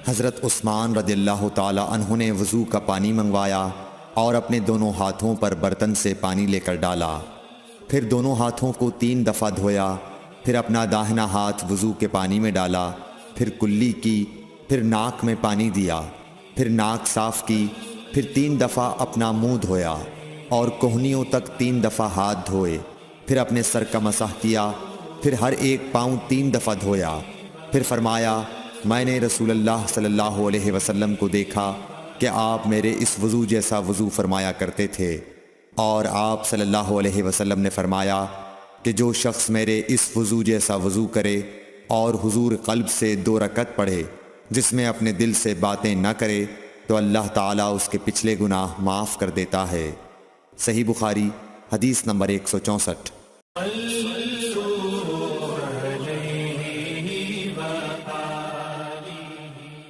حضرت عثمان رضی اللہ تعالی عنہ نے وضو کا پانی منگوایا اور اپنے دونوں ہاتھوں پر برتن سے پانی لے کر ڈالا، پھر دونوں ہاتھوں کو 3 دفعہ دھویا، پھر اپنا داہنا ہاتھ وضو کے پانی میں ڈالا، پھر کلی کی، پھر ناک میں پانی دیا، پھر ناک صاف کی، پھر 3 دفعہ اپنا منہ دھویا اور کوہنیوں تک 3 دفعہ ہاتھ دھوئے، پھر اپنے سر کا مسح کیا، پھر ہر ایک پاؤں 3 دفعہ دھویا، پھر فرمایا میں نے رسول اللہ صلی اللہ علیہ وسلم کو دیکھا کہ آپ میرے اس وضو جیسا وضو فرمایا کرتے تھے، اور آپ صلی اللہ علیہ وسلم نے فرمایا کہ جو شخص میرے اس وضو جیسا وضو کرے اور حضور قلب سے 2 رکعت پڑھے جس میں اپنے دل سے باتیں نہ کرے تو اللہ تعالیٰ اس کے پچھلے گناہ معاف کر دیتا ہے۔ صحیح بخاری حدیث نمبر 164۔